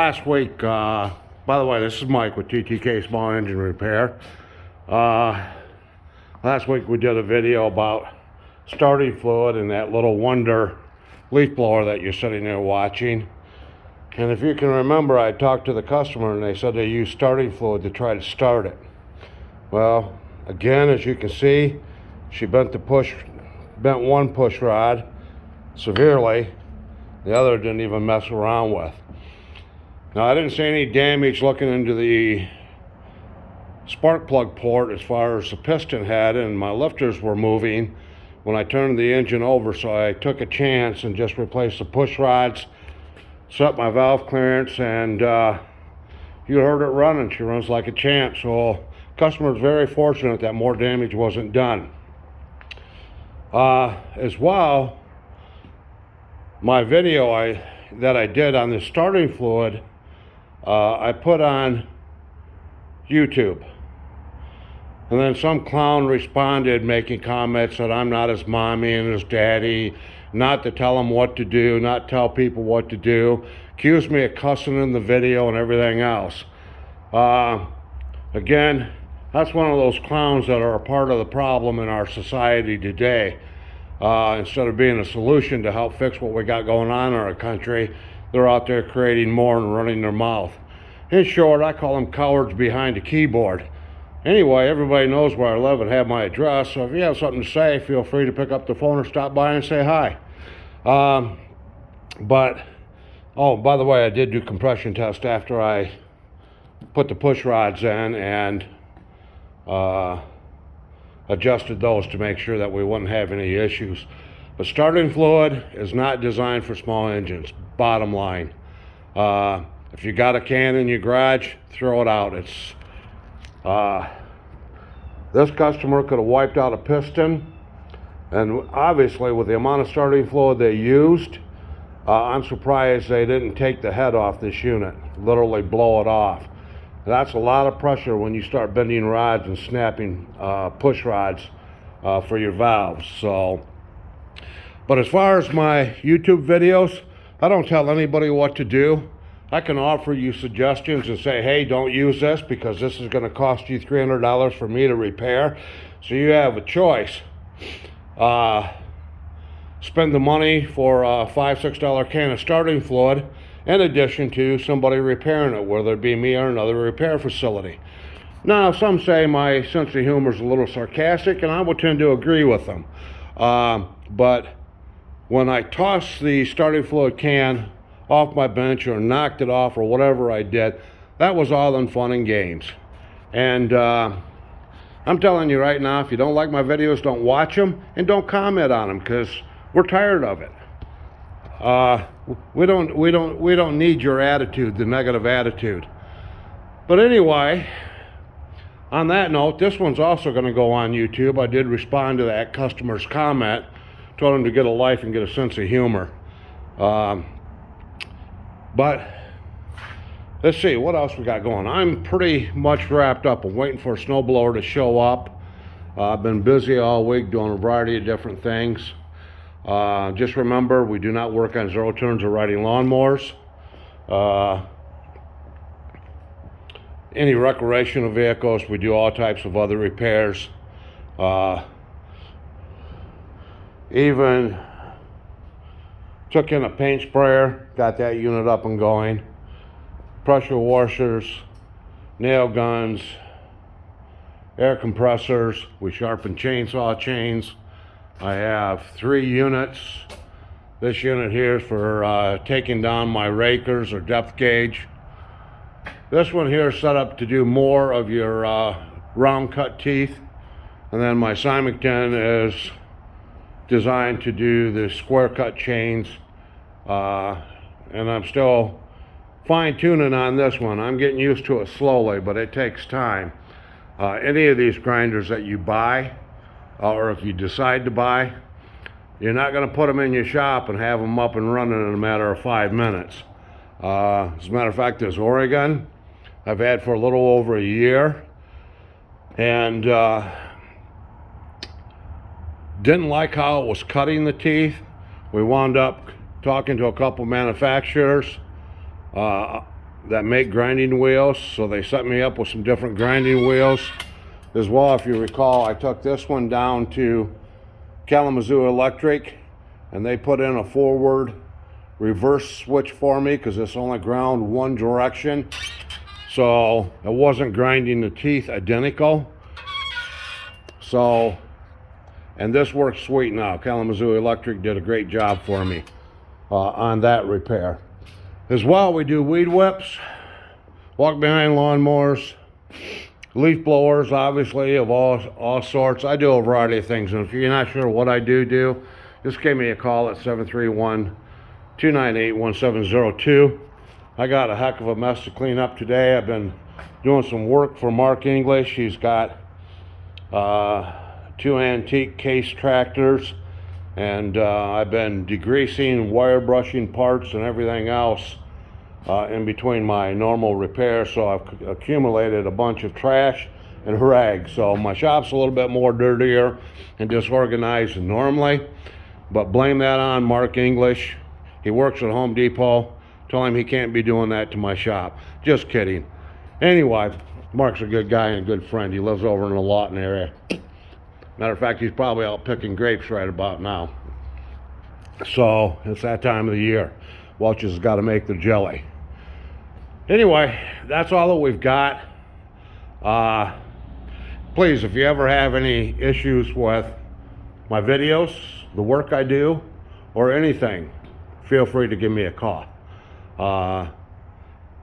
last week, by the way, this is Mike with TTK Small Engine Repair. Last week we did a video about starting fluid and that little Wonder leaf blower that you're sitting there watching. And if you can remember, I talked to the customer and they said they use starting fluid to try to start it. Well, again, as you can see, she bent one push rod severely. The other didn't even mess around with. Now, I didn't see any damage looking into the spark plug port as far as the piston head, and my lifters were moving when I turned the engine over, so I took a chance and just replaced the push rods, set my valve clearance, and you heard it running. She runs like a champ, so customer's very fortunate that more damage wasn't done. As well, my video that I did on the starting fluid, I put on YouTube. And then some clown responded making comments that I'm not his mommy and his daddy, not to tell him what to do, not tell people what to do, accused me of cussing in the video and everything else. Again, that's one of those clowns that are a part of the problem in our society today. Instead of being a solution to help fix what we got going on in our country, they're out there creating more and running their mouth. In short, I call them cowards behind a keyboard. Anyway, everybody knows where I live and have my address, so if you have something to say, feel free to pick up the phone or stop by and say hi. Oh, by the way, I did do compression test after I put the push rods in and adjusted those to make sure that we wouldn't have any issues. But starting fluid is not designed for small engines, bottom line. If you got a can in your garage, throw it out. This customer could have wiped out a piston, and obviously with the amount of starting fluid they used, I'm surprised they didn't take the head off this unit, literally blow it off. That's a lot of pressure when you start bending rods and snapping push rods for your valves. But as far as my YouTube videos, I don't tell anybody what to do. I can offer you suggestions and say, hey, don't use this because this is going to cost you $300 for me to repair. So you have a choice. Spend the money for a $5, $6 can of starting fluid in addition to somebody repairing it, whether it be me or another repair facility. Now, some say my sense of humor is a little sarcastic, and I would tend to agree with them. But when I tossed the starting fluid can off my bench or knocked it off or whatever I did, that was all in fun and games. And I'm telling you right now, if you don't like my videos, don't watch them and don't comment on them, because we're tired of it. We don't need your attitude, the negative attitude. But anyway, on that note, this one's also going to go on YouTube. I did respond to that customer's comment, told him to get a life and get a sense of humor. But let's see, what else we got going? I'm pretty much wrapped up. I'm waiting for a snowblower to show up. I've been busy all week doing a variety of different things. Just remember, we do not work on zero turns or riding lawnmowers. Any recreational vehicles, we do all types of other repairs. Even took in a paint sprayer, got that unit up and going. Pressure washers, nail guns, air compressors. We sharpen chainsaw chains. I have 3 units. This unit here is for taking down my rakers or depth gauge. This one here is set up to do more of your round cut teeth. And then my Symington is designed to do the square cut chains. And I'm still fine tuning on this one. I'm getting used to it slowly, but it takes time. Any of these grinders that you buy, or if you decide to buy, you're not going to put them in your shop and have them up and running in a matter of 5 minutes. As a matter of fact, this Oregon I've had for a little over a year, and didn't like how it was cutting the teeth. We wound up talking to a couple manufacturers. that make grinding wheels, so they set me up with some different grinding wheels as well. If you recall, I took this one down to Kalamazoo Electric and they put in a forward reverse switch for me because it's only ground one direction, so it wasn't grinding the teeth identical. So, and this works sweet now. Kalamazoo Electric did a great job for me on that repair. As well, we do weed whips, walk behind lawnmowers, leaf blowers, obviously, of all sorts. I do a variety of things, and if you're not sure what I do, just give me a call at 731-298-1702. I got a heck of a mess to clean up today. I've been doing some work for Mark English. He's got 2 antique case tractors, and I've been degreasing, wire brushing parts and everything else in between my normal repairs, so I've accumulated a bunch of trash and rags. So my shop's a little bit more dirtier and disorganized than normally, but blame that on Mark English. He works at Home Depot. Tell him he can't be doing that to my shop. Just kidding. Anyway, Mark's a good guy and a good friend. He lives over in the Lawton area. Matter of fact, he's probably out picking grapes right about now. So it's that time of the year. Welch's has got to make the jelly. Anyway, that's all that we've got. Please, if you ever have any issues with my videos, the work I do, or anything, feel free to give me a call.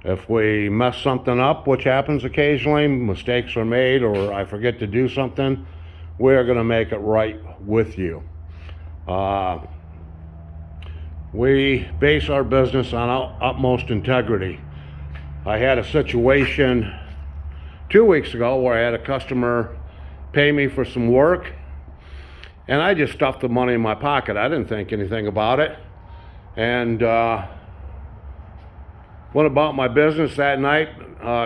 If we mess something up, which happens occasionally, mistakes are made, or I forget to do something, we're going to make it right with you. We base our business on utmost integrity. I had a situation 2 weeks ago where I had a customer pay me for some work, and I just stuffed the money in my pocket. I didn't think anything about it, and went about my business that night,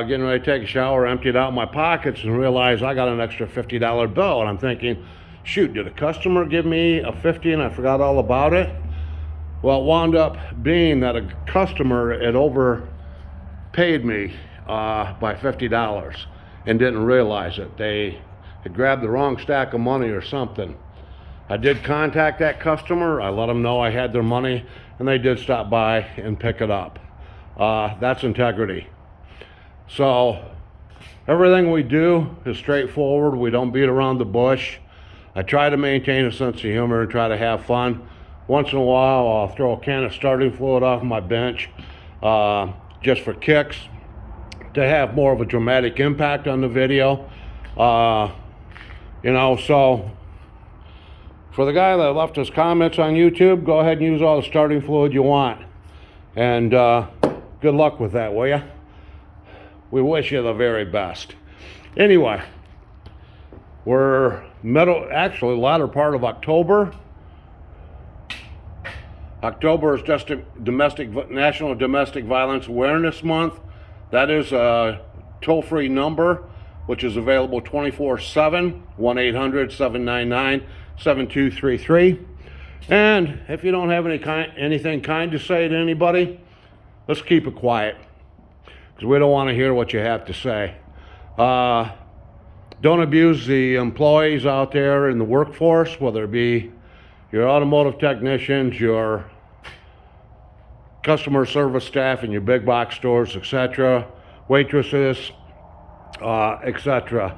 getting ready to take a shower, emptied out my pockets, and realized I got an extra $50 bill. And I'm thinking, shoot, did a customer give me a $50 and I forgot all about it? Well, it wound up being that a customer had overpaid me by $50 and didn't realize it. They had grabbed the wrong stack of money or something. I did contact that customer. I let them know I had their money, and they did stop by and pick it up. That's integrity. So everything we do is straightforward. We don't beat around the bush. I try to maintain a sense of humor and try to have fun. Once in a while, I'll throw a can of starting fluid off my bench just for kicks, to have more of a dramatic impact on the video. So for the guy that left his comments on YouTube, go ahead and use all the starting fluid you want. And good luck with that, will ya? We wish you the very best. Anyway, we're latter part of October. October is just National Domestic Violence Awareness Month. That is a toll-free number, which is available 24/7, 1-800-799-7233. And if you don't have anything kind to say to anybody, let's keep it quiet, because we don't want to hear what you have to say. Don't abuse the employees out there in the workforce, whether it be your automotive technicians, your customer service staff in your big box stores, etc., waitresses, etc.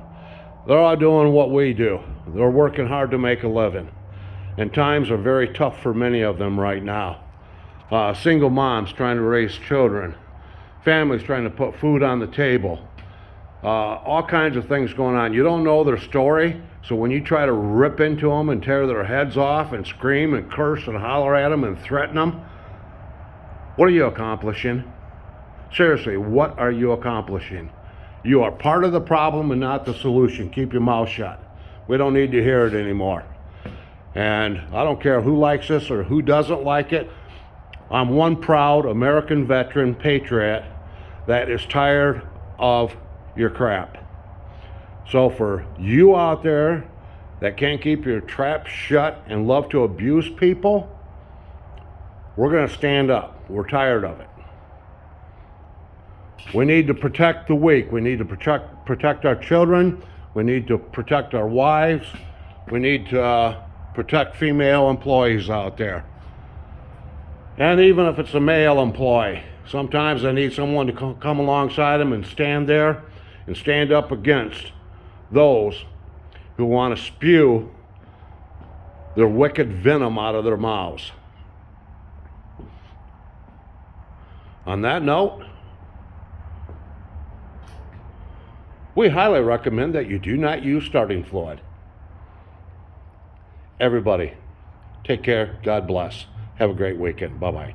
They're all doing what we do. They're working hard to make a living. And times are very tough for many of them right now. Single moms trying to raise children, families trying to put food on the table, all kinds of things going on. You don't know their story, so when you try to rip into them and tear their heads off and scream and curse and holler at them and threaten them, what are you accomplishing? Seriously, what are you accomplishing? You are part of the problem and not the solution. Keep your mouth shut. We don't need to hear it anymore. And I don't care who likes this or who doesn't like it. I'm one proud American veteran patriot that is tired of your crap. So for you out there that can't keep your trap shut and love to abuse people, we're going to stand up. We're tired of it. We need to protect the weak. We need to protect our children. We need to protect our wives. We need to protect female employees out there. And even if it's a male employee, sometimes they need someone to come alongside them and stand there and stand up against those who want to spew their wicked venom out of their mouths. On that note, we highly recommend that you do not use starting fluid. Everybody, take care. God bless. Have a great weekend. Bye-bye.